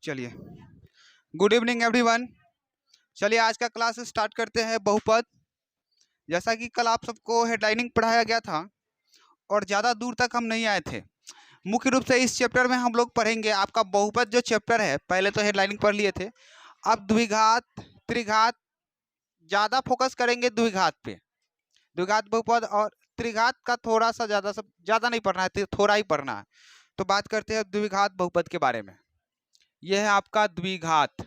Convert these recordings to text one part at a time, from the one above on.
चलिए, good evening everyone. चलिए आज का क्लास स्टार्ट करते हैं बहुपद। जैसा कि कल आप सबको हेडलाइनिंग पढ़ाया गया था और ज़्यादा दूर तक हम नहीं आए थे। मुख्य रूप से इस चैप्टर में हम लोग पढ़ेंगे आपका बहुपद जो चैप्टर है। पहले तो हेडलाइनिंग पढ़ लिए थे, अब द्विघात, त्रिघात, ज़्यादा फोकस करेंगे द्विघात पे। द्विघात बहुपद और त्रिघात का थोड़ा सा ज़्यादा नहीं पढ़ना है, थोड़ा ही पढ़ना है। तो बात करते हैं द्विघात बहुपद के बारे में। यह है आपका द्विघात।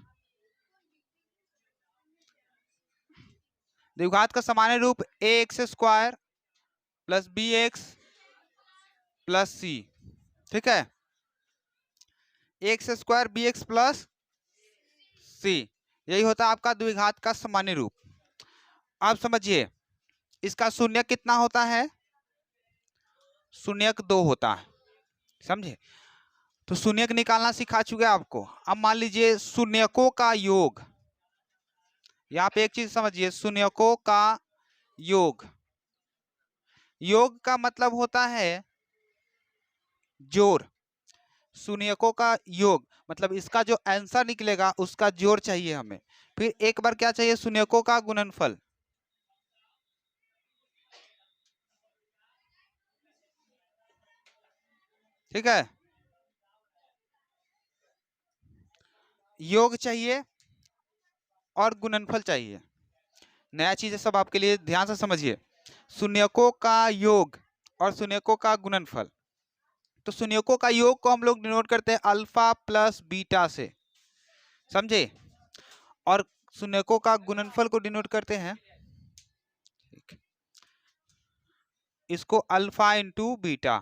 द्विघात का सामान्य रूप A X square plus B X plus C. ठीक है, X square B X plus C, यही होता है आपका द्विघात का सामान्य रूप। अब समझिए इसका शून्य कितना होता है, शून्यक 2 होता है। समझे? तो शून्यक निकालना सिखा चुके आपको। अब मान लीजिए शून्यकों का योग, यहाँ पे एक चीज समझिए, शून्यकों का योग, योग का मतलब होता है जोड़। शून्यकों का योग मतलब इसका जो आंसर निकलेगा उसका जोड़ चाहिए हमें। फिर एक बार क्या चाहिए, शून्यकों का गुणनफल। ठीक है, योग चाहिए और गुणनफल चाहिए। नया चीज है सब आपके लिए, ध्यान से समझिए। शून्यकों का योग और शून्यकों का गुणनफल। तो शून्यकों का योग को हम लोग डिनोट करते हैं अल्फा प्लस बीटा से, समझे? और शून्यकों का गुणनफल को डिनोट करते हैं इसको अल्फा इंटू बीटा,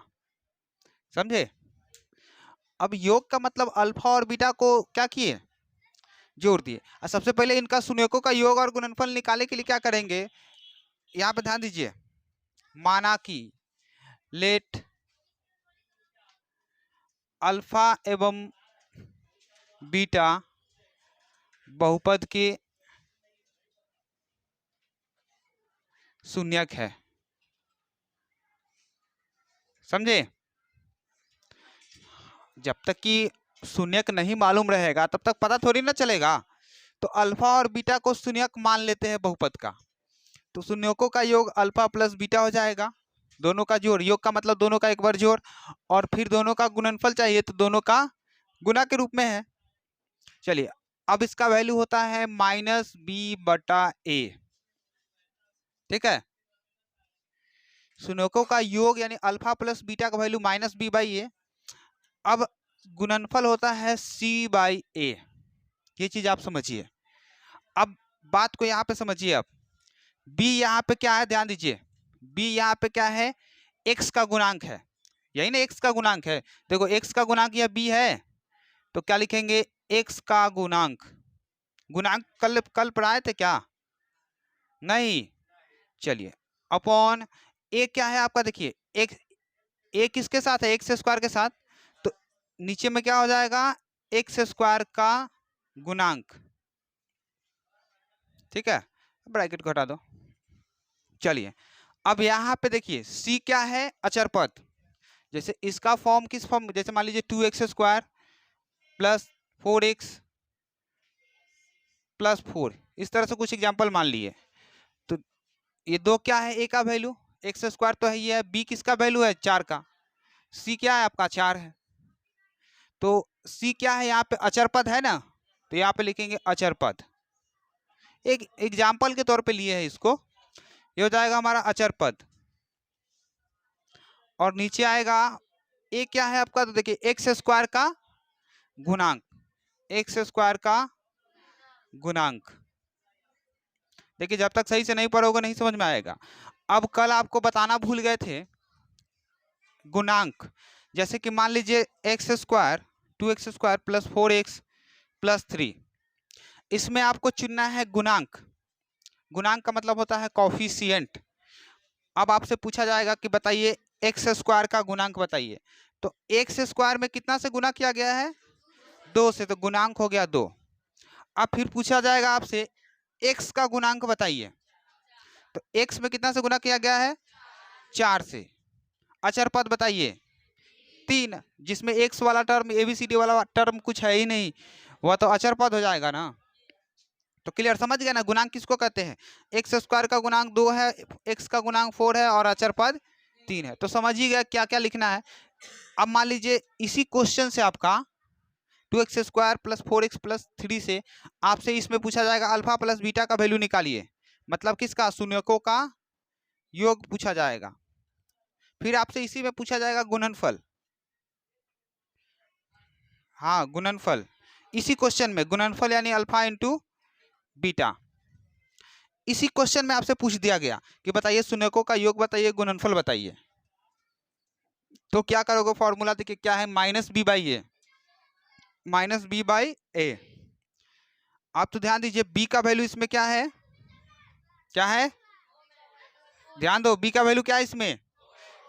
समझे? अब योग का मतलब अल्फा और बीटा को क्या किए, जोड़ दिए। और सबसे पहले इनका शून्यकों का योग और गुणनफल निकालने के लिए क्या करेंगे, यहाँ पे ध्यान दीजिए। माना कि लेट अल्फा एवं बीटा बहुपद के शून्यक है, समझे? जब तक कि शून्यक नहीं मालूम रहेगा तब तक पता थोड़ी ना चलेगा। तो अल्फा और बीटा को शून्यक मान लेते हैं बहुपद का। तो शून्यकों का योग अल्फा प्लस बीटा हो जाएगा, दोनों का जोड़। योग का मतलब दोनों का एक बार जोड़, और फिर दोनों का गुणनफल चाहिए तो दोनों का गुना के रूप में है। चलिए, अब इसका वैल्यू होता है माइनस बी बटा ए। ठीक है, शून्यकों का योग यानी अल्फा प्लस बीटा का वैल्यू माइनस बी बाई ए। अब गुणनफल होता है सी बाई ए, ये चीज आप समझिए। अब बात को यहाँ पे समझिए। अब b यहाँ पे क्या है, ध्यान दीजिए। b यहाँ पे क्या है, x का गुणांक है, यही ना x का गुणांक है। देखो x का गुणांक यह b है, तो क्या लिखेंगे, x का गुणांक। गुणांक कल पढ़ाए थे क्या? नहीं। चलिए, अपॉन a क्या है आपका, देखिए एक a किसके साथ है, एक्स स्क्वायर के साथ। तो नीचे में क्या हो जाएगा, एक्स स्क्वायर का गुणांक। ठीक है, ब्रैकेट को हटा दो। चलिए, अब यहाँ पे देखिए c क्या है, अचर पद। जैसे इसका फॉर्म किस फॉर्म, जैसे मान लीजिए 2x square plus 4x plus 4, इस तरह से कुछ एग्जांपल मान लिए। तो ये दो क्या है, a का वैल्यू, एक्स स्क्वायर तो है, ये है। b किसका वैल्यू है, 4 का। c क्या है आपका, 4 है। तो c क्या है यहाँ पे, अचर पद है ना, तो यहाँ पे लिखेंगे अचर पद। एक एग्जाम्पल के तौर पे लिए है इसको, ये हो जाएगा हमारा अचर पद। और नीचे आएगा ए क्या है आपका, तो देखिए एक्स स्क्वायर का गुणांक, एक्स स्क्वायर का गुणांक। देखिए जब तक सही से नहीं पढ़ोगे नहीं समझ में आएगा। अब कल आपको बताना भूल गए थे गुणांक। जैसे कि मान लीजिए x square 2x square plus 4x plus 3, इसमें आपको चुनना है गुणांक। गुणांक का मतलब होता है कॉफिशिएंट। अब आपसे पूछा जाएगा कि बताइए एक्स स्क्वायर का गुणांक बताइए, तो एक्स स्क्वायर में कितना से गुना किया गया है, 2 से, तो गुणांक हो गया 2। अब फिर पूछा जाएगा आपसे एक्स का गुणांक बताइए, तो एक्स में कितना से गुना किया गया है, 4 से। अचर पद बताइए 3, जिसमें एक्स वाला टर्म एबीसीडी वाला टर्म कुछ है ही नहीं, वह तो अचर पद हो जाएगा ना। तो क्लियर, समझ गया ना। गुणांक किसको कहते हैं? एक्स स्क्वायर का गुणांक 2 है, एक्स का गुणांक 4 है और अचर पद 3 है। तो समझ ही गया क्या क्या लिखना है। अब मान लीजिए इसी क्वेश्चन से आपका 2x square plus 4x plus 3 से आपसे इसमें पूछा जाएगा अल्फा प्लस बीटा का वैल्यू निकालिए, मतलब किसका? शून्यकों का योग पूछा जाएगा। फिर आपसे इसी में पूछा जाएगा गुणनफल। हाँ, गुणनफल इसी क्वेश्चन में गुणनफल यानी अल्फा इंटू बीटा। इसी क्वेश्चन में आपसे पूछ दिया गया कि बताइए शून्यकों का योग बताइए, गुणनफल बताइए। तो क्या करोगे? फॉर्मूला देखिए क्या है, minus B by A, minus B by A. आप तो ध्यान दीजिए बी का वैल्यू इसमें क्या है, क्या है? ध्यान दो, बी का वैल्यू क्या है इसमें,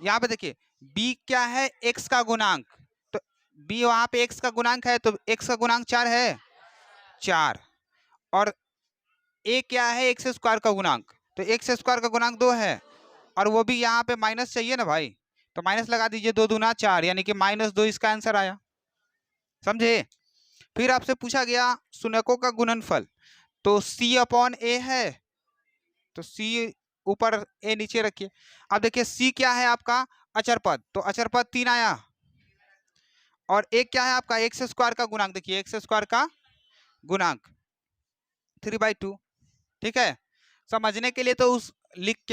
यहाँ पे देखिए बी क्या है, एक्स का गुणांक। तो बी वहां पे एक्स का गुणांक है, तो एक्स का गुणांक 4 है, 4। और ए क्या है, एक्स स्क्वायर का गुणांक, तो एक्स स्क्वायर का गुणांक 2 है, और वो भी यहाँ पे माइनस चाहिए ना भाई, तो माइनस लगा दीजिए, 2 दूना 4 यानी कि -2 इसका आंसर आया। समझे? फिर आपसे पूछा गया शून्यकों का गुणनफल, तो c अपॉन ए है, तो c ऊपर ए नीचे रखिए। अब देखिए c क्या है आपका, अचर पद, तो अचर पद 3 आया, और एक क्या है आपका, एक्स स्क्वायर का गुणांक, देखिए एक्स स्क्वायर का गुणांक 3/2। ठीक है, समझने के लिए तो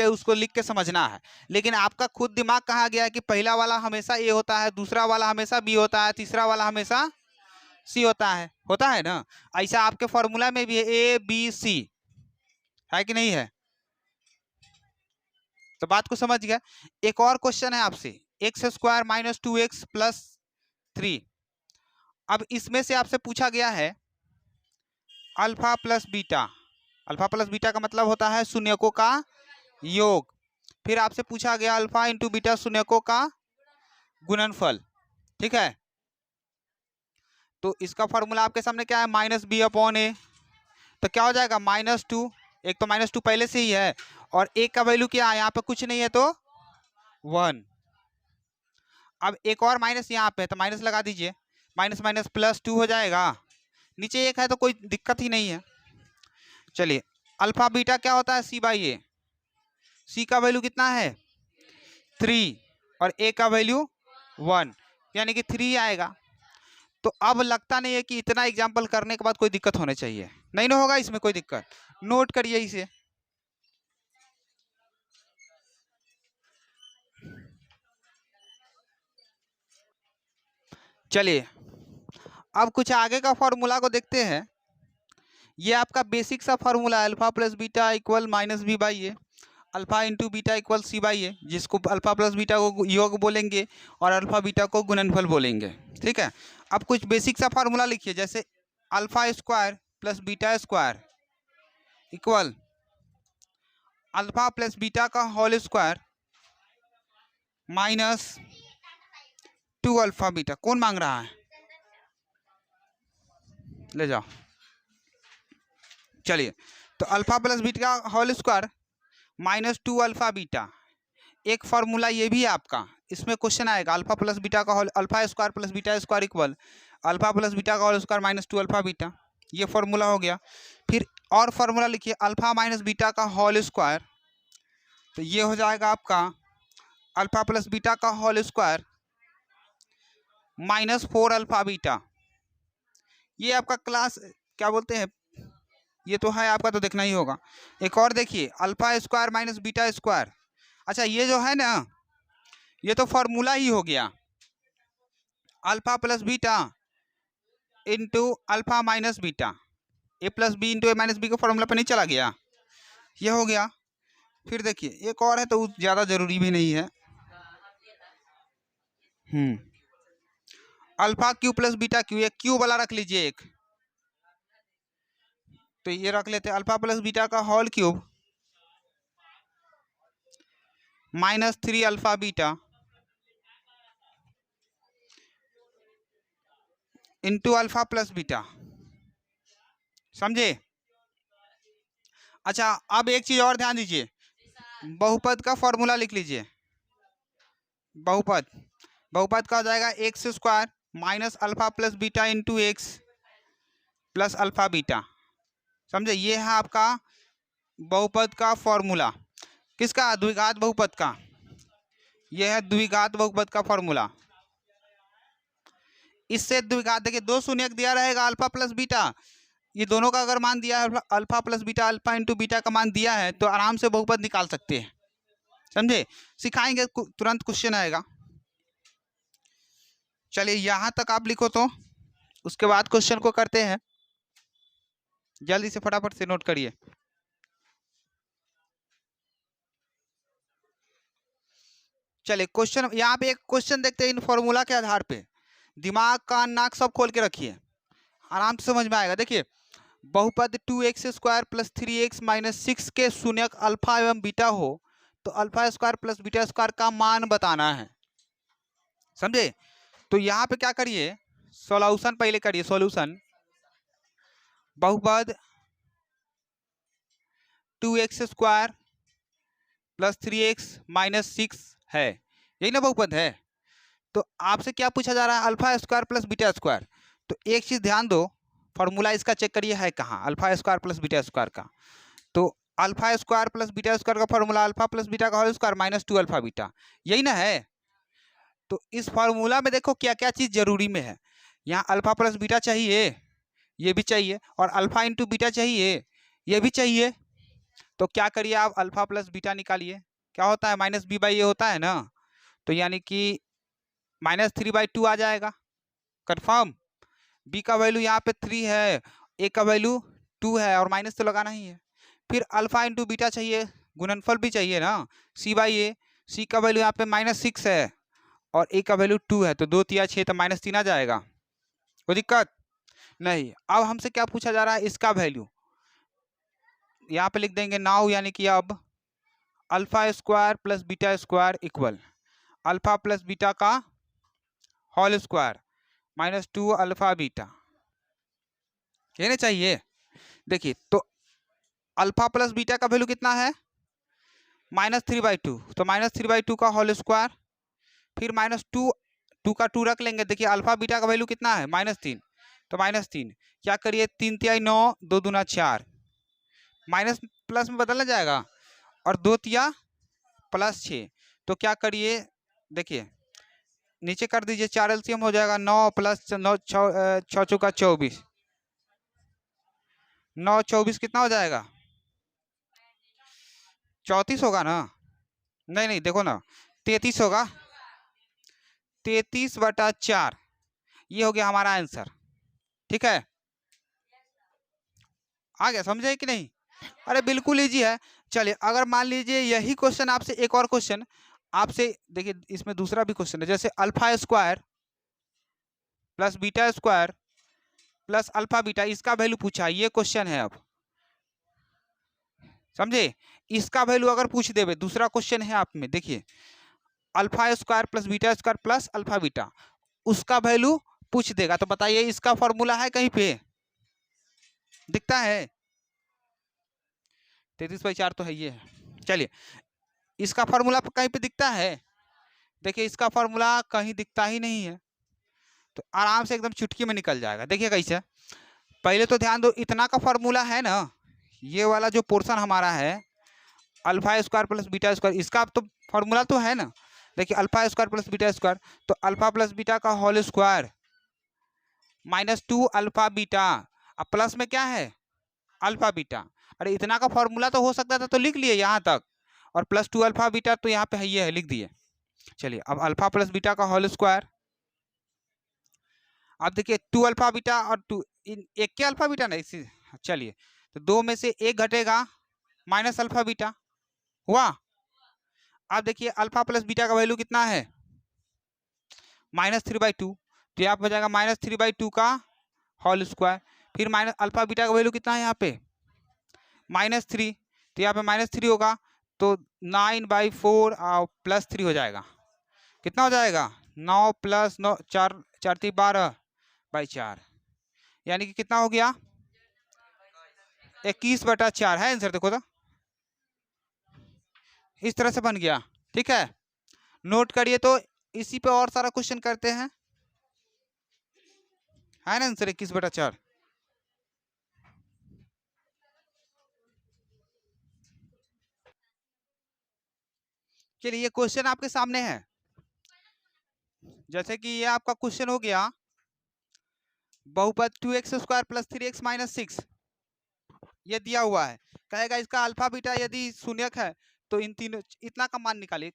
उसको लिख के समझना है, लेकिन आपका खुद दिमाग कहाँ गया कि पहला वाला हमेशा ए होता है, दूसरा वाला हमेशा बी होता है, तीसरा वाला हमेशा सी होता है ना। ऐसा आपके फॉर्मूला में भी है, ए बी सी है कि नहीं है? तो बात को समझ गया। एक और क्वेश्चन है आपसे, x square minus 2x plus 3। अब इसमें से आपसे पूछा गया है alpha plus beta. Alpha plus beta का मतलब होता है शून्यकों का योग। फिर आपसे पूछा गया अल्फा इंटू बीटा शून्यकों का गुणनफल। ठीक है, तो इसका फॉर्मूला आपके सामने क्या है, माइनस बी अपॉन ए। तो क्या हो जाएगा, -2, एक तो -2 पहले से ही है, और एक का वैल्यू क्या है, यहाँ पे कुछ नहीं है तो 1। अब एक और माइनस यहाँ पे है, तो माइनस लगा दीजिए, माइनस माइनस +2 हो जाएगा, नीचे एक है तो कोई दिक्कत ही नहीं है। चलिए, अल्फा बीटा क्या होता है, c/a। c का वैल्यू कितना है, 3, और a का वैल्यू 1, यानी कि 3 आएगा। तो अब लगता नहीं है कि इतना एग्जाम्पल करने के बाद कोई दिक्कत होने चाहिए, नहीं ना होगा इसमें कोई दिक्कत, नोट करिए इसे। चलिए, अब कुछ आगे का फॉर्मूला को देखते हैं। ये आपका बेसिक सा फॉर्मूला है, alpha plus beta equal minus B by A, alpha into beta equal C by A, जिसको अल्फा प्लस बीटा को योग बोलेंगे और अल्फा बीटा को गुणनफल बोलेंगे। ठीक है, अब कुछ बेसिक सा फॉर्मूला लिखिए, जैसे alpha square plus beta square equal alpha plus beta का होल स्क्वायर -2 अल्फा बीटा। कौन मांग रहा है, ले जाओ। चलिए, तो अल्फा प्लस बीटा का होल स्क्वायर -2 अल्फा बीटा। एक फॉर्मूला ये भी है आपका, इसमें क्वेश्चन आएगा अल्फा प्लस बीटा का whole, alpha square plus beta square equal alpha plus beta का होल स्क्वायर -2 अल्फा बीटा। ये फॉर्मूला हो गया। फिर और फॉर्मूला लिखिए अल्फा माइनस बीटा का होल स्क्वायर, तो ये हो जाएगा आपका अल्फा प्लस बीटा का होल स्क्वायर -4 अल्फा बीटा। ये आपका क्लास क्या बोलते हैं, ये तो है आपका, तो देखना ही होगा। एक और देखिए alpha square minus beta square. अच्छा, ये जो है ना, ये तो फॉर्मूला ही हो गया, alpha plus beta into alpha minus beta, A plus B into A minus B के फॉर्मूला पर नहीं चला गया, ये हो गया। फिर देखिए एक और है, तो ज़्यादा जरूरी भी नहीं है। Alpha cube plus beta cube, एक क्यू वाला रख लीजिए एक, तो ये रख लेते हैं अल्फा प्लस बीटा का whole cube -3 alpha beta into alpha plus beta. समझे? अच्छा, अब एक चीज और ध्यान दीजिए, बहुपद का फॉर्मूला लिख लीजिए। बहुपद का हो जाएगा x square minus alpha plus beta into x plus alpha beta. समझे, ये है आपका बहुपद का फॉर्मूला। किसका? द्विघात बहुपद का। यह है द्विघात बहुपद का फॉर्मूला। इससे द्विघात देखिए, दो शून्य दिया रहेगा अल्फा प्लस बीटा, ये दोनों का अगर मान दिया है alpha plus beta, alpha into beta का मान दिया है तो आराम से बहुपद निकाल सकते हैं। समझे, सिखाएंगे तुरंत क्वेश्चन आएगा। चलिए यहां तक आप लिखो, तो उसके बाद क्वेश्चन को करते हैं। जल्दी से फटाफट से नोट करिए। चलिए क्वेश्चन, यहाँ पे एक क्वेश्चन देखते हैं इन फॉर्मूला के आधार पे। दिमाग कान नाक सब खोल के रखिए, आराम से समझ में आएगा। देखिए, बहुपद 2x² प्लस 3x माइनस 6 के शून्यक अल्फा एवं बीटा हो तो alpha square plus beta square का मान बताना है। समझे, तो यहाँ पे क्या करिए, सॉल्यूशन पहले करिए। सॉल्यूशन, बहुपद 2x² प्लस 3x माइनस 6 है, यही ना बहुपद है। तो आपसे क्या पूछा जा रहा है? Alpha square plus beta square. तो एक चीज ध्यान दो, फॉर्मूला इसका चेक करिए है कहाँ, alpha square plus beta square का। तो alpha square plus beta square का फॉर्मूला अल्फा प्लस बीटा का whole square minus 2 alpha beta, यही ना है। तो इस फॉर्मूला में देखो क्या क्या चीज जरूरी में है। यहाँ अल्फा प्लस बीटा चाहिए, ये भी चाहिए, और अल्फा इंटू बीटा चाहिए, ये भी चाहिए। तो क्या करिए आप, अल्फा प्लस बीटा निकालिए, क्या होता है? माइनस बी बाई ए होता है ना, तो यानी कि -3/2 आ जाएगा। कंफर्म, बी का वैल्यू यहाँ पे 3 है, ए का वैल्यू 2 है, और माइनस तो लगाना ही है। फिर अल्फा इंटू बीटा चाहिए, गुणनफल भी चाहिए ना, c/a। सी का वैल्यू यहाँ पे -6 है और ए का वैल्यू 2 है, तो 2 तिया 6, तो -3 आ जाएगा। कोई दिक्कत नहीं। अब हमसे क्या पूछा जा रहा है? इसका वैल्यू यहाँ पे लिख देंगे नाउ, यानी कि अब alpha square plus beta square equal alpha plus beta का whole square minus 2 alpha beta, ये नहीं चाहिए। देखिए, तो अल्फा प्लस बीटा का वैल्यू कितना है? -3/2, तो -3/2 का होल स्क्वायर, फिर -2 का 2 रख लेंगे। देखिए अल्फा बीटा का वैल्यू कितना है? -3, तो -3 क्या करिए, 3 तिया 9, 2 दूना 4, माइनस प्लस में बदलना जाएगा, और 2 तिया प्लस 6, तो क्या करिए, देखिए नीचे कर दीजिए, 4 एलसीएम हो जाएगा, 9 प्लस 9 6 चौका 24, 9 24 कितना हो जाएगा? 34 होगा ना? नहीं नहीं, देखो ना, 33 होगा, 33/4, ये हो गया हमारा आंसर। ठीक है, आ गया, समझे कि नहीं? अरे बिल्कुल इजी है। चलिए अगर मान लीजिए यही क्वेश्चन आपसे, एक और क्वेश्चन आपसे, देखिए इसमें दूसरा भी क्वेश्चन है, जैसे alpha square plus beta square plus alpha beta, इसका वैल्यू पूछा, ये क्वेश्चन है। अब समझे, इसका वैल्यू अगर पूछ देवे, दूसरा क्वेश्चन है आप में, देखिए alpha square plus beta square plus alpha beta, उसका वैल्यू पूछ देगा, तो बताइए इसका फॉर्मूला है कहीं पे? दिखता है? 33/4 तो है, ये है। चलिए इसका फॉर्मूला कहीं पे दिखता है? देखिए इसका फॉर्मूला कहीं दिखता ही नहीं है, तो आराम से एकदम चुटकी में निकल जाएगा। देखिए कैसे, पहले तो ध्यान दो, इतना का फॉर्मूला है ना, ये वाला जो पोर्शन हमारा है alpha square plus beta square, इसका तो फॉर्मूला तो है ना। देखिए alpha square plus beta square, तो अल्फा प्लस बीटा का होल स्क्वायर -2 अल्फा बीटा, अब प्लस में क्या है? Alpha beta. अरे इतना का फॉर्मूला तो हो सकता था, तो लिख लिए यहाँ तक, और +2 अल्फा बीटा तो यहाँ पे है, ये है, लिख दिए। चलिए अब अल्फा प्लस बीटा का होल स्क्वायर, अब देखिए 2 अल्फा बीटा और 2, एक के अल्फा बीटा ना इसी, चलिए तो 2 में से 1 घटेगा, माइनस अल्फा बीटा हुआ। अब देखिए अल्फा प्लस बीटा का वैल्यू कितना है? -3/2, तो यहाँ पे हो जाएगा -3/2 का होल स्क्वायर, फिर माइनस अल्फा बीटा का वैल्यू कितना है यहाँ पे? -3, तो यहाँ पे -3 होगा, तो 9/4 और +3 हो जाएगा, कितना हो जाएगा? 9 + 9, 4 4 × 12/4, यानी कि कितना हो गया? 21/4 है आंसर। देखो तो इस तरह से बन गया। ठीक है, नोट करिए। तो इसी पे और सारा क्वेश्चन करते हैं, है ना आंसर 21/4। चलिए ये क्वेश्चन आपके सामने है, जैसे कि ये आपका क्वेश्चन हो गया बहुपद 2x² + 3x - 6 ये दिया हुआ है। कहेगा इसका अल्फा बीटा यदि शून्यक है तो इन तीनों इतना का मान निकालिए।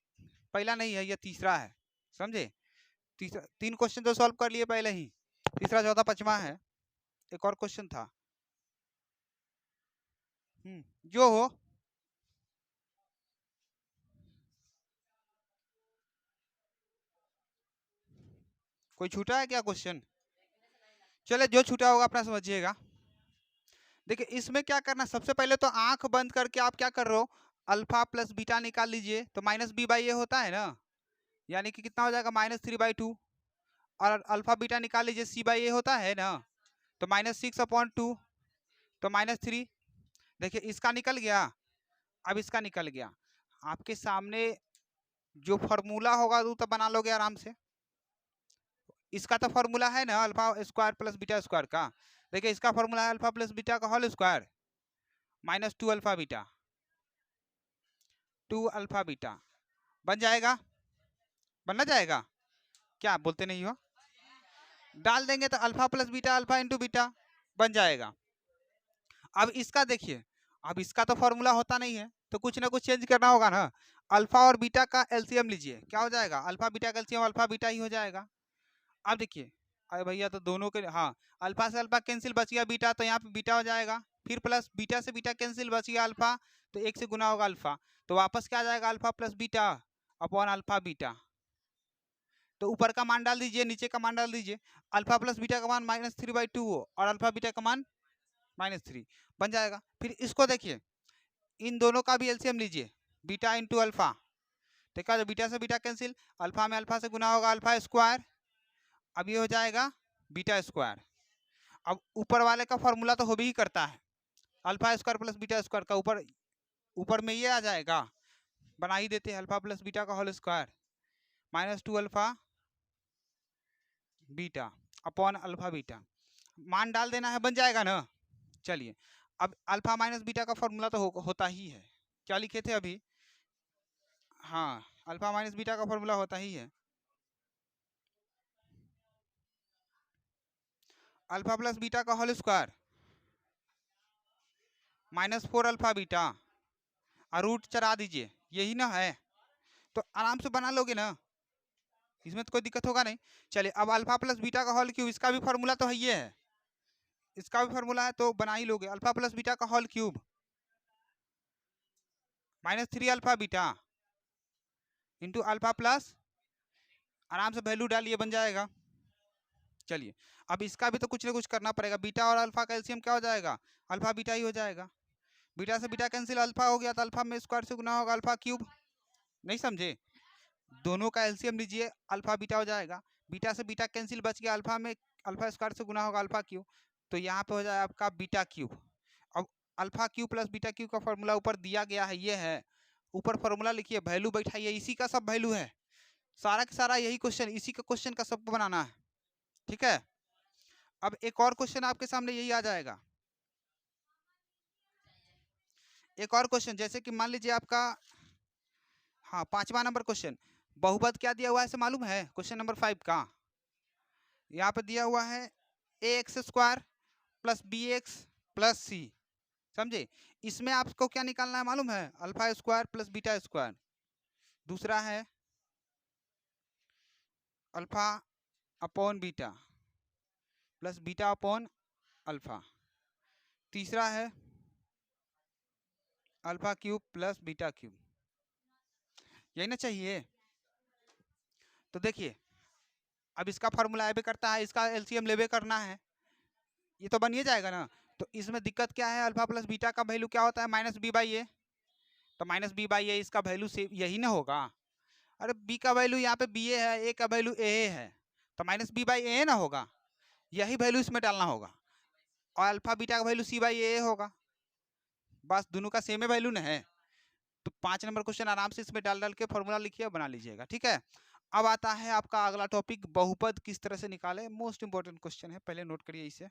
पहला नहीं है, ये तीसरा है, समझे। तीसरा 3 क्वेश्चन तो सॉल्व कर लिए पहले ही, तीसरा चौथा पांचवा है। एक और क्वेश्चन था, जो हो। कोई छूटा है क्या क्वेश्चन? चले जो छूटा होगा अपना समझिएगा। देखिए इसमें क्या करना, सबसे पहले तो आंख बंद करके आप क्या कर रहे हो, अल्फा प्लस बीटा निकाल लीजिए। तो -b/a होता है ना, यानी कि कितना हो जाएगा -3/2। और अल्फा बीटा निकाल लीजिए, c/a होता है ना, तो -6/2 तो -3। देखिए इसका निकल गया, अब इसका निकल गया। आपके सामने जो फॉर्मूला होगा वो तो बना लोगे आराम से। इसका तो फॉर्मूला है ना alpha square plus beta square का। देखिए इसका फॉर्मूला है अल्फा प्लस बीटा का whole square -2 alpha beta, 2 alpha beta बन जाएगा, बनना जाएगा। क्या बोलते नहीं हो, डाल देंगे तो alpha plus beta alpha into beta बन जाएगा। अब इसका देखिए, अब इसका तो फॉर्मूला होता नहीं है तो कुछ ना कुछ चेंज करना होगा ना। अल्फा और बीटा का एलसीएम लीजिए, क्या हो जाएगा, अल्फा बीटा का एलसीएम अल्फा बीटा ही हो जाएगा। अब देखिए अरे भैया तो दोनों के, हाँ अल्फा से अल्फा कैंसिल, बच गया बीटा, तो यहाँ पे बीटा हो जाएगा। फिर प्लस बीटा से बीटा कैंसिल, बच गया अल्फा, तो 1 से गुना होगा अल्फा, तो वापस क्या आ जाएगा alpha plus beta upon alpha beta. तो ऊपर का मान डाल दीजिए, नीचे का मान डाल दीजिए। अल्फा प्लस बीटा का मान -3/2 हो और अल्फा बीटा का मान -3 बन जाएगा। फिर इसको देखिए, इन दोनों का भी एलसीएम लीजिए, बीटा इंटू अल्फा, देखा जो बीटा से बीटा कैंसिल, अल्फा में अल्फा से गुना होगा अल्फा स्क्वायर, अब ये हो जाएगा बीटा स्क्वायर। अब ऊपर वाले का फॉर्मूला तो हो भी ही करता है, alpha square plus beta square का ऊपर में ये आ जाएगा, बना ही देते हैं अल्फा प्लस बीटा का whole square -2 alpha beta upon alpha beta, मान डाल देना है, बन जाएगा ना। चलिए अब अल्फा माइनस बीटा का फॉर्मूला तो होता ही है, क्या लिखे थे अभी, हाँ अल्फा माइनस बीटा का फॉर्मूला होता ही है, अल्फा प्लस बीटा का होल स्क्वायर -4 अल्फा बीटा और रूट चढ़ा दीजिए, यही ना है, तो आराम से बना लोगे ना, इसमें तो कोई दिक्कत होगा नहीं। चलिए अब अल्फा प्लस बीटा का होल क्यूब, इसका भी फॉर्मूला तो है, ये है, इसका भी फॉर्मूला है तो बना ही लोगे। अल्फा प्लस बीटा का whole cube -3 alpha beta into alpha plus, आराम से वैल्यू डालिए, बन जाएगा। चलिए अब इसका भी तो कुछ ना कुछ करना पड़ेगा, बीटा और अल्फा का एलसीएम क्या हो जाएगा, अल्फा बीटा ही हो जाएगा। बीटा से बीटा कैंसिल, अल्फा हो गया तो अल्फा में स्क्वायर से गुना होगा अल्फा क्यूब, नहीं समझे, दोनों का एलसीएम लीजिए, अल्फा बीटा हो जाएगा, बीटा से बीटा कैंसिल, बच गया अल्फा में अल्फा स्क्वायर से गुना होगा अल्फा क्यूब, तो यहाँ पे हो जाए आपका बीटा क्यूब। अब alpha cube plus beta cube का फॉर्मूला ऊपर दिया गया है, ये है, ऊपर फॉर्मूला लिखिए, वैल्यू बैठाइए, इसी का सब वैल्यू है, सारा का सारा यही क्वेश्चन, इसी का क्वेश्चन का सबको बनाना है, ठीक है। अब एक और क्वेश्चन आपके सामने यही आ जाएगा, एक और क्वेश्चन, जैसे कि मान लीजिए आपका, हाँ 5वां नंबर क्वेश्चन, बहुपद क्या दिया हुआ है इसे मालूम है, क्वेश्चन नंबर 5 का, यहाँ पे दिया हुआ है ax² + bx + c, समझे। इसमें आपको क्या निकालना है मालूम है, alpha square plus beta square, दूसरा है alpha upon beta plus beta upon alpha, तीसरा है alpha cube plus beta cube, यही ना चाहिए। तो देखिए अब इसका फॉर्मूला ऐबे करता है, इसका एलसीएम लेबे करना है, ये तो बन ही जाएगा ना। तो इसमें दिक्कत क्या है, अल्फा प्लस बीटा का वैल्यू क्या होता है -b/a, तो -b/a इसका वैल्यू से यही ना होगा, अरे b का वैल्यू यहाँ पे ba है, a का वैल्यू a है, तो -b/a ना होगा, यही वैल्यू इसमें डालना होगा, और अल्फा बीटा का वैल्यू c/a होगा, बस दोनों का सेम वैल्यू ना है। तो 5 नंबर क्वेश्चन आराम से इसमें डाल डाल के फॉर्मूला लिखिए, बना लीजिएगा, ठीक है। अब आता है आपका अगला टॉपिक, बहुपद किस तरह से निकाले, मोस्ट इंपोर्टेंट क्वेश्चन है, पहले नोट करिए इसे।